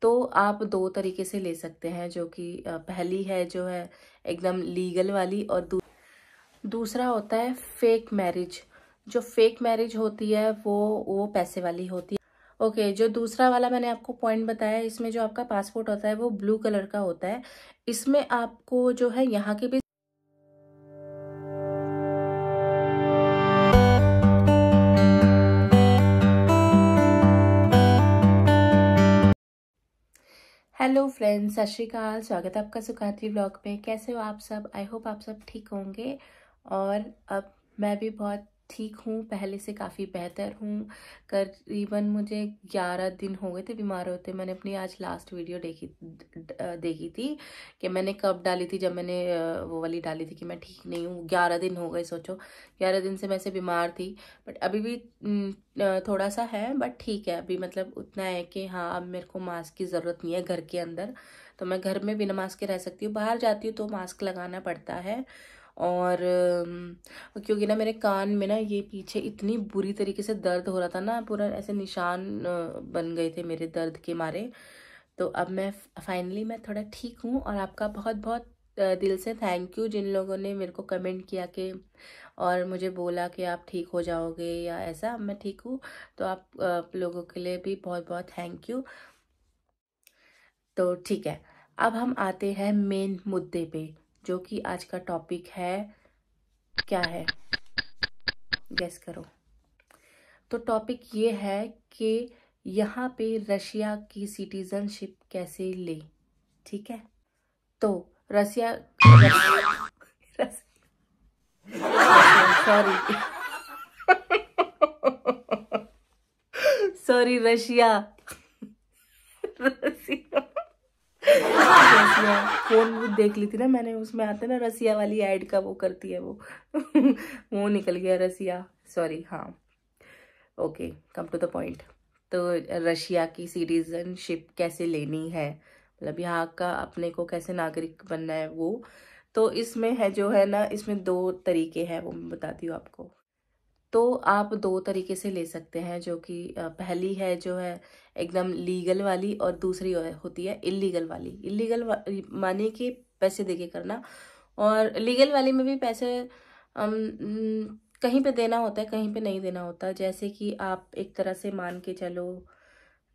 तो आप दो तरीके से ले सकते हैं, जो कि पहली है जो है एकदम लीगल वाली, और दूसरा होता है फेक मैरिज। जो फेक मैरिज होती है वो पैसे वाली होती है। ओके, जो दूसरा वाला मैंने आपको पॉइंट बताया, इसमें जो आपका पासपोर्ट होता है वो ब्लू कलर का होता है। इसमें आपको जो है यहाँ के भी हेलो फ्रेंड्स, सत श्री अकाल। स्वागत है आपका सुखाती व्लॉग में। कैसे हो आप सब? आई होप आप सब ठीक होंगे। और अब मैं भी बहुत ठीक हूँ, पहले से काफ़ी बेहतर हूँ। करीबन मुझे 11 दिन हो गए थे बीमार होते। मैंने अपनी आज लास्ट वीडियो देखी थी कि मैंने कब डाली थी, जब मैंने वो वाली डाली थी कि मैं ठीक नहीं हूँ। 11 दिन हो गए, सोचो 11 दिन से मैं से बीमार थी। बट अभी भी थोड़ा सा है, बट ठीक है। अभी मतलब उतना है कि हाँ, अब मेरे को मास्क की ज़रूरत नहीं है घर के अंदर। तो मैं घर में बिना मास्क के रह सकती हूँ। बाहर जाती हूँ तो मास्क लगाना पड़ता है। और क्योंकि ना मेरे कान में ना ये पीछे इतनी बुरी तरीके से दर्द हो रहा था ना, पूरा ऐसे निशान बन गए थे मेरे दर्द के मारे। तो अब मैं फाइनली मैं थोड़ा ठीक हूँ। और आपका बहुत बहुत दिल से थैंक यू जिन लोगों ने मेरे को कमेंट किया कि और मुझे बोला कि आप ठीक हो जाओगे या ऐसा। अब मैं ठीक हूँ, तो आप लोगों के लिए भी बहुत बहुत थैंक यू। तो ठीक है, अब हम आते हैं मेन मुद्दे पे, जो कि आज का टॉपिक है। क्या है? गेस करो। तो टॉपिक ये है कि यहाँ पे रशिया की सिटीजनशिप कैसे ले। ठीक है, तो रशिया सॉरी सॉरी, रशिया रसिया रसिया फोन देख ली थी ना मैंने, उसमें आता है ना रसिया वाली ऐड का, वो करती है वो वो निकल गया रसिया, सॉरी। हाँ, okay, come to the point. तो रशिया की सिटीजनशिप कैसे लेनी है, मतलब यहाँ का अपने को कैसे नागरिक बनना है वो। तो इसमें है जो है ना, इसमें दो तरीके हैं, वो मैं बताती हूँ आपको। तो आप दो तरीके से ले सकते हैं, जो कि पहली है जो है एकदम लीगल वाली, और दूसरी होती है इलीगल वाली। इलीगल माने कि पैसे देके करना, और लीगल वाली में भी पैसे कहीं पे देना होता है, कहीं पे नहीं देना होता। जैसे कि आप एक तरह से मान के चलो,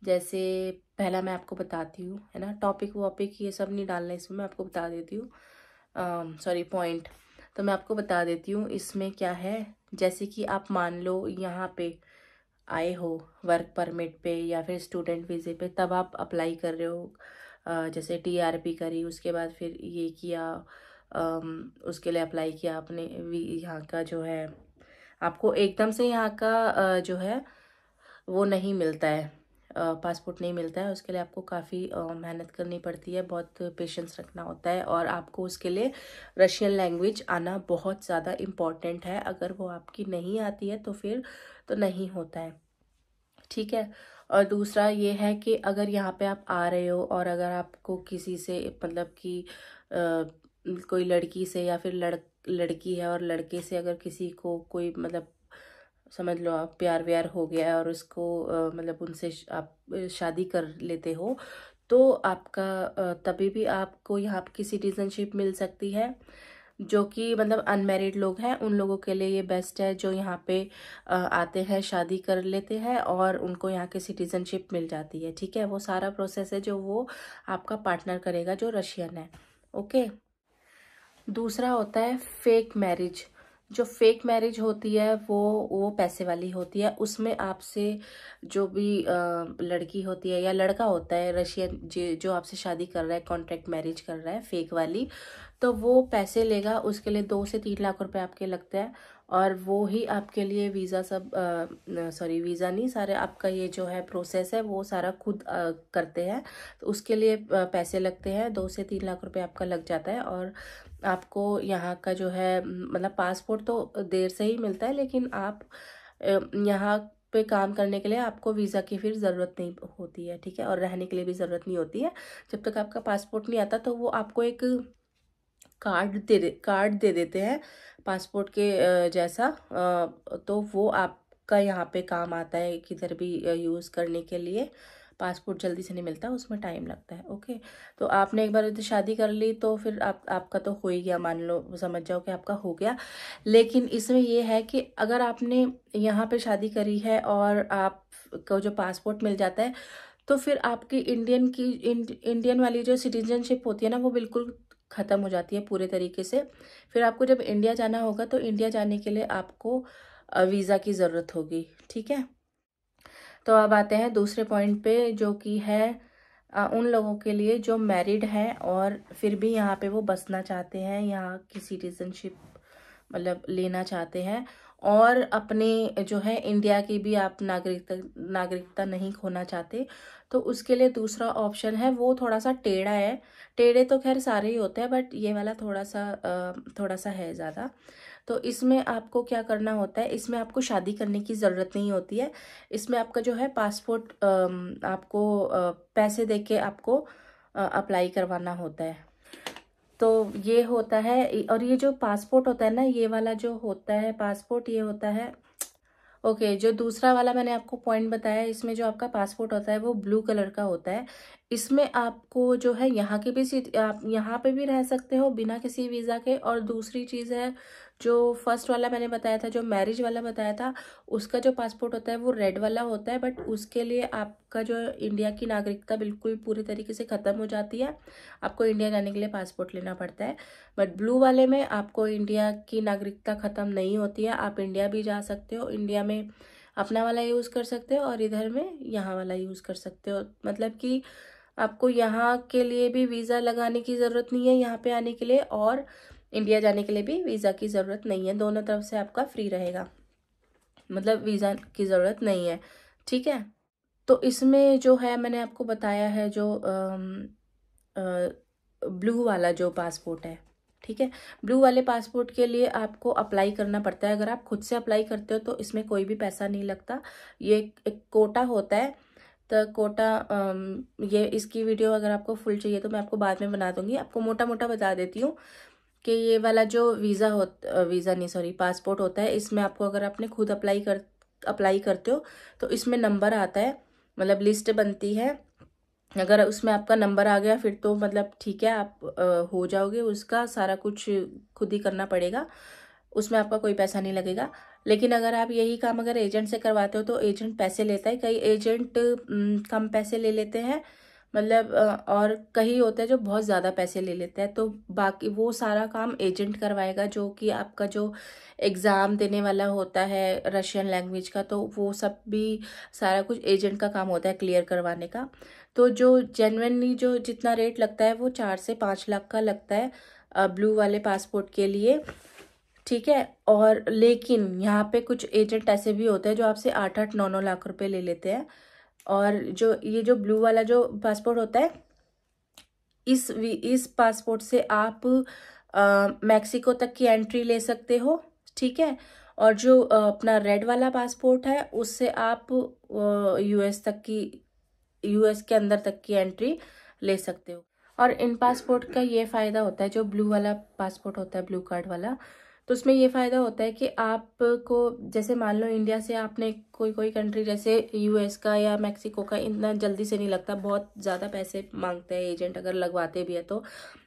जैसे पहला मैं आपको बताती हूँ, है ना। टॉपिक वॉपिक ये सब नहीं डालना इसमें, मैं आपको बता देती हूँ। Sorry, point. तो मैं आपको बता देती हूँ इसमें क्या है। जैसे कि आप मान लो यहाँ पे आए हो वर्क परमिट पे या फिर स्टूडेंट वीज़े पे, तब आप अप्लाई कर रहे हो। जैसे टीआरपी करी, उसके बाद फिर ये किया, उसके लिए अप्लाई किया आपने। यहाँ का जो है, आपको एकदम से यहाँ का जो है वो नहीं मिलता है, पासपोर्ट नहीं मिलता है। उसके लिए आपको काफ़ी मेहनत करनी पड़ती है, बहुत पेशेंस रखना होता है, और आपको उसके लिए रशियन लैंग्वेज आना बहुत ज़्यादा इम्पॉर्टेंट है। अगर वो आपकी नहीं आती है तो फिर तो नहीं होता है, ठीक है। और दूसरा ये है कि अगर यहाँ पे आप आ रहे हो, और अगर आपको किसी से मतलब कि कोई लड़की से या फिर लड़की है और लड़के से अगर किसी को कोई मतलब समझ लो आप प्यार व्यार हो गया है, और उसको मतलब उनसे आप शादी कर लेते हो, तो आपका तभी भी आपको यहाँ की सिटीजनशिप मिल सकती है। जो कि मतलब अनमैरिड लोग हैं उन लोगों के लिए ये बेस्ट है, जो यहाँ पे आते हैं, शादी कर लेते हैं, और उनको यहाँ की सिटीजनशिप मिल जाती है। ठीक है, वो सारा प्रोसेस है जो वो आपका पार्टनर करेगा, जो रशियन है। ओके, दूसरा होता है फेक मैरिज। जो फेक मैरिज होती है वो पैसे वाली होती है। उसमें आपसे जो भी लड़की होती है या लड़का होता है रशियन, जो आपसे शादी कर रहा है, कॉन्ट्रैक्ट मैरिज कर रहा है फेक वाली, तो वो पैसे लेगा। उसके लिए 2 से 3 लाख रुपए आपके लगते हैं, और वो ही आपके लिए वीज़ा सब सॉरी, वीज़ा नहीं, सारे आपका ये जो है प्रोसेस है वो सारा खुद करते हैं। तो उसके लिए पैसे लगते हैं, 2 से 3 लाख रुपए आपका लग जाता है। और आपको यहाँ का जो है मतलब पासपोर्ट तो देर से ही मिलता है, लेकिन आप यहाँ पे काम करने के लिए आपको वीज़ा की फिर ज़रूरत नहीं होती है, ठीक है। और रहने के लिए भी ज़रूरत नहीं होती है। जब तक आपका पासपोर्ट नहीं आता, तो वो आपको एक कार्ड दे देते हैं पासपोर्ट के जैसा। तो वो आपका यहाँ पे काम आता है किधर भी यूज़ करने के लिए। पासपोर्ट जल्दी से नहीं मिलता, उसमें टाइम लगता है। ओके, तो आपने एक बार यदि शादी कर ली तो फिर आपका तो हो ही गया, मान लो, समझ जाओ कि आपका हो गया। लेकिन इसमें ये है कि अगर आपने यहाँ पे शादी करी है और आपको जो पासपोर्ट मिल जाता है, तो फिर आपकी इंडियन वाली जो सिटीजनशिप होती है ना, वो बिल्कुल ख़त्म हो जाती है पूरे तरीके से। फिर आपको जब इंडिया जाना होगा तो इंडिया जाने के लिए आपको वीज़ा की ज़रूरत होगी, ठीक है। तो अब आते हैं दूसरे पॉइंट पे, जो कि है उन लोगों के लिए जो मैरिड हैं और फिर भी यहाँ पे वो बसना चाहते हैं, यहाँ की सिटीजनशिप मतलब लेना चाहते हैं, और अपने जो है इंडिया की भी आप नागरिकता नहीं खोना चाहते। तो उसके लिए दूसरा ऑप्शन है, वो थोड़ा सा टेढ़ा है। टेढ़े तो खैर सारे ही होते हैं, बट ये वाला थोड़ा सा है ज़्यादा। तो इसमें आपको क्या करना होता है, इसमें आपको शादी करने की ज़रूरत नहीं होती है। इसमें आपका जो है पासपोर्ट आपको पैसे देके आपको अप्लाई करवाना होता है। तो ये होता है, और ये जो पासपोर्ट होता है ना, ये वाला जो होता है पासपोर्ट, ये होता है ओके। जो दूसरा वाला मैंने आपको पॉइंट बताया, इसमें जो आपका पासपोर्ट होता है वो ब्लू कलर का होता है। इसमें आपको जो है यहाँ की भी सीट, आप यहाँ पे भी रह सकते हो बिना किसी वीज़ा के। और दूसरी चीज़ है, जो फर्स्ट वाला मैंने बताया था, जो मैरिज वाला बताया था, उसका जो पासपोर्ट होता है वो रेड वाला होता है, बट उसके लिए आपका जो इंडिया की नागरिकता बिल्कुल पूरी तरीके से ख़त्म हो जाती है। आपको इंडिया जाने के लिए पासपोर्ट लेना पड़ता है। बट ब्लू वाले में आपको इंडिया की नागरिकता ख़त्म नहीं होती है, आप इंडिया भी जा सकते हो, इंडिया में अपना वाला यूज़ कर सकते हो और इधर में यहाँ वाला यूज़ कर सकते हो। मतलब कि आपको यहाँ के लिए भी वीज़ा लगाने की ज़रूरत नहीं है यहाँ पे आने के लिए, और इंडिया जाने के लिए भी वीज़ा की ज़रूरत नहीं है। दोनों तरफ से आपका फ्री रहेगा, मतलब वीज़ा की ज़रूरत नहीं है, ठीक है। तो इसमें जो है मैंने आपको बताया है, जो ब्लू वाला जो पासपोर्ट है, ठीक है। ब्लू वाले पासपोर्ट के लिए आपको अप्लाई करना पड़ता है। अगर आप खुद से अप्लाई करते हो तो इसमें कोई भी पैसा नहीं लगता। ये एक कोटा होता है, तो कोटा ये इसकी वीडियो अगर आपको फुल चाहिए तो मैं आपको बाद में बना दूंगी। आपको मोटा मोटा बता देती हूँ कि ये वाला जो वीज़ा नहीं, सॉरी, पासपोर्ट होता है, इसमें आपको अगर आपने खुद अप्लाई करते हो तो इसमें नंबर आता है, मतलब लिस्ट बनती है। अगर उसमें आपका नंबर आ गया फिर तो मतलब ठीक है, आप हो जाओगे। उसका सारा कुछ खुद ही करना पड़ेगा, उसमें आपका कोई पैसा नहीं लगेगा। लेकिन अगर आप यही काम अगर एजेंट से करवाते हो तो एजेंट पैसे लेता है। कई एजेंट कम पैसे ले लेते हैं, मतलब और कई होते हैं जो बहुत ज़्यादा पैसे ले लेते हैं। तो बाकी वो सारा काम एजेंट करवाएगा, जो कि आपका जो एग्ज़ाम देने वाला होता है रशियन लैंग्वेज का, तो वो सब भी सारा कुछ एजेंट का काम होता है क्लियर करवाने का। तो जो जेन्युइनली जो जितना रेट लगता है वो 4 से 5 लाख का लगता है ब्लू वाले पासपोर्ट के लिए, ठीक है। और लेकिन यहाँ पे कुछ एजेंट ऐसे भी होते हैं जो आपसे 8-8, 9-9 लाख रुपए ले लेते हैं। और जो ये जो ब्लू वाला जो पासपोर्ट होता है, इस पासपोर्ट से आप मैक्सिको तक की एंट्री ले सकते हो, ठीक है। और जो अपना रेड वाला पासपोर्ट है, उससे आप यूएस के अंदर तक की एंट्री ले सकते हो। और इन पासपोर्ट का ये फ़ायदा होता है, जो ब्लू वाला पासपोर्ट होता है, ब्लू कार्ड वाला, तो उसमें ये फ़ायदा होता है कि आपको जैसे मान लो इंडिया से आपने कोई कंट्री जैसे यूएस का या मैक्सिको का इतना जल्दी से नहीं लगता, बहुत ज़्यादा पैसे मांगते हैं एजेंट, अगर लगवाते भी है तो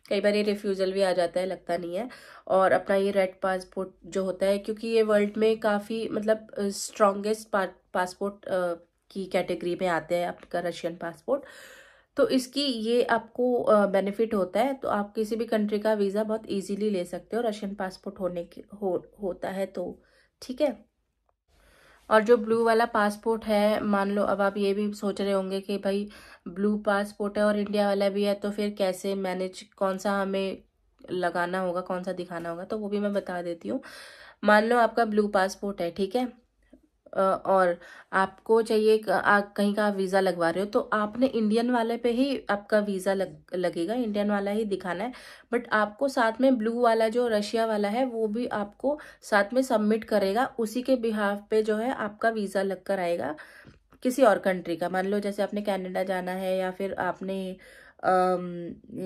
कई बार ये रिफ्यूज़ल भी आ जाता है, लगता नहीं है। और अपना ये रेड पासपोर्ट जो होता है, क्योंकि ये वर्ल्ड में काफ़ी मतलब स्ट्रॉन्गेस्ट पासपोर्ट की कैटेगरी में आते हैं आपका रशियन पासपोर्ट, तो इसकी ये आपको बेनिफिट होता है। तो आप किसी भी कंट्री का वीज़ा बहुत इजीली ले सकते हो रशियन पासपोर्ट होता है तो, ठीक है। और जो ब्लू वाला पासपोर्ट है, मान लो अब आप ये भी सोच रहे होंगे कि भाई ब्लू पासपोर्ट है और इंडिया वाला भी है, तो फिर कैसे मैनेज, कौन सा हमें लगाना होगा, कौन सा दिखाना होगा, तो वो भी मैं बता देती हूँ। मान लो आपका ब्लू पासपोर्ट है, ठीक है, और आपको चाहिए कहीं का वीज़ा लगवा रहे हो, तो आपने इंडियन वाले पे ही आपका वीज़ा लगेगा, इंडियन वाला ही दिखाना है। बट आपको साथ में ब्लू वाला जो रशिया वाला है वो भी आपको साथ में सबमिट करेगा, उसी के बिहाफ पे जो है आपका वीज़ा लग कर आएगा किसी और कंट्री का। मान लो जैसे आपने कनाडा जाना है या फिर आपने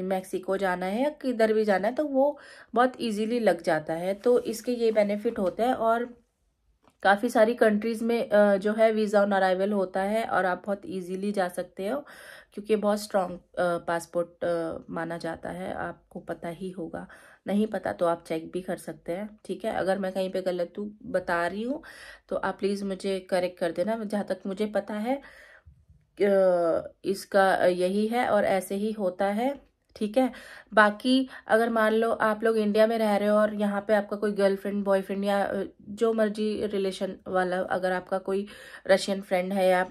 मैक्सिको जाना है या किधर भी जाना है, तो वो बहुत इजीली लग जाता है। तो इसके ये बेनिफिट होते हैं। और काफ़ी सारी कंट्रीज़ में जो है वीज़ा ऑन अराइवल होता है और आप बहुत इजीली जा सकते हो, क्योंकि बहुत स्ट्रॉन्ग पासपोर्ट माना जाता है। आपको पता ही होगा, नहीं पता तो आप चेक भी कर सकते हैं, ठीक है। अगर मैं कहीं पे गलत बता रही हूँ तो आप प्लीज़ मुझे करेक्ट कर देना। जहाँ तक मुझे पता है इसका यही है और ऐसे ही होता है, ठीक है। बाकी अगर मान लो आप लोग इंडिया में रह रहे हो और यहाँ पे आपका कोई गर्लफ्रेंड बॉयफ्रेंड या जो मर्जी रिलेशन वाला, अगर आपका कोई रशियन फ्रेंड है या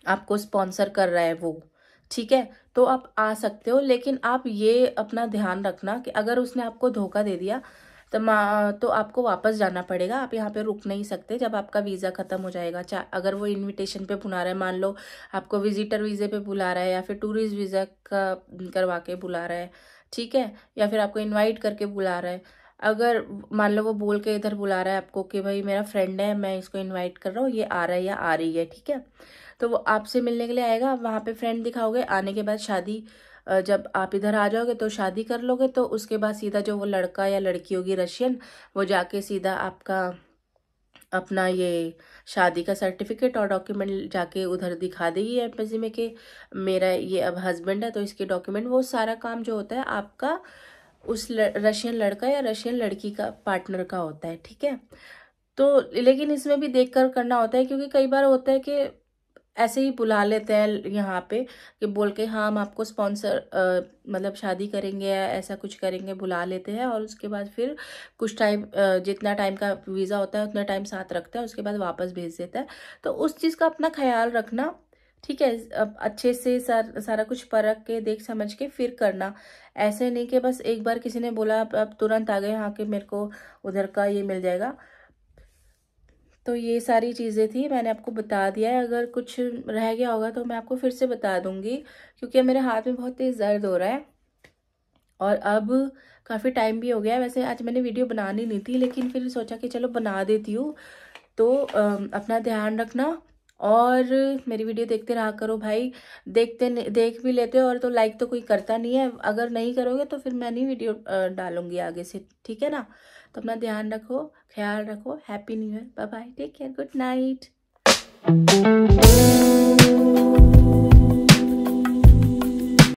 आपको स्पॉन्सर कर रहा है वो, ठीक है, तो आप आ सकते हो। लेकिन आप ये अपना ध्यान रखना कि अगर उसने आपको धोखा दे दिया तो आपको वापस जाना पड़ेगा। आप यहाँ पे रुक नहीं सकते जब आपका वीज़ा ख़त्म हो जाएगा। अगर वो इनविटेशन पे बुला रहा है, मान लो आपको विजिटर वीज़े पे बुला रहा है या फिर टूरिस्ट वीज़ा का करवा के बुला रहा है, ठीक है, या फिर आपको इनवाइट करके बुला रहा है। अगर मान लो वो बोल के इधर बुला रहा है आपको कि भाई मेरा फ्रेंड है, मैं इसको इन्वाइट कर रहा हूँ, ये आ रहा है या आ रही है, ठीक है, तो वो आपसे मिलने के लिए आएगा। आप वहाँ पे फ्रेंड दिखाओगे, आने के बाद शादी, जब आप इधर आ जाओगे तो शादी कर लोगे, तो उसके बाद सीधा जो वो लड़का या लड़की होगी रशियन, वो जाके सीधा आपका अपना ये शादी का सर्टिफिकेट और डॉक्यूमेंट जाके उधर दिखा देगी एम्बेसी में कि मेरा ये अब हस्बैंड है, तो इसके डॉक्यूमेंट, वो सारा काम जो होता है आपका उस रशियन लड़का या रशियन लड़की का पार्टनर का होता है, ठीक है। तो लेकिन इसमें भी देख कर करना होता है, क्योंकि कई बार होता है कि ऐसे ही बुला लेते हैं यहाँ पे कि बोल के हाँ हम आपको स्पॉन्सर मतलब शादी करेंगे या ऐसा कुछ करेंगे, बुला लेते हैं और उसके बाद फिर कुछ टाइम जितना टाइम का वीज़ा होता है उतना टाइम साथ रखता है, उसके बाद वापस भेज देता है। तो उस चीज़ का अपना ख्याल रखना, ठीक है। अब अच्छे से सारा कुछ परख के देख समझ के फिर करना। ऐसे नहीं कि बस एक बार किसी ने बोला अब तुरंत आ गए हाँ कि मेरे को उधर का ये मिल जाएगा। तो ये सारी चीज़ें थी, मैंने आपको बता दिया है। अगर कुछ रह गया होगा तो मैं आपको फिर से बता दूंगी, क्योंकि मेरे हाथ में बहुत तेज़ दर्द हो रहा है और अब काफ़ी टाइम भी हो गया है। वैसे आज मैंने वीडियो बनानी नहीं थी, लेकिन फिर सोचा कि चलो बना देती हूँ। तो अपना ध्यान रखना और मेरी वीडियो देखते रहा करो भाई। देख भी लेते हो और तो लाइक तो कोई करता नहीं है। अगर नहीं करोगे तो फिर मैं नहीं वीडियो डालूंगी आगे से, ठीक है ना। तो अपना ध्यान रखो, ख्याल रखो। Happy new year, bye bye, take care, good night.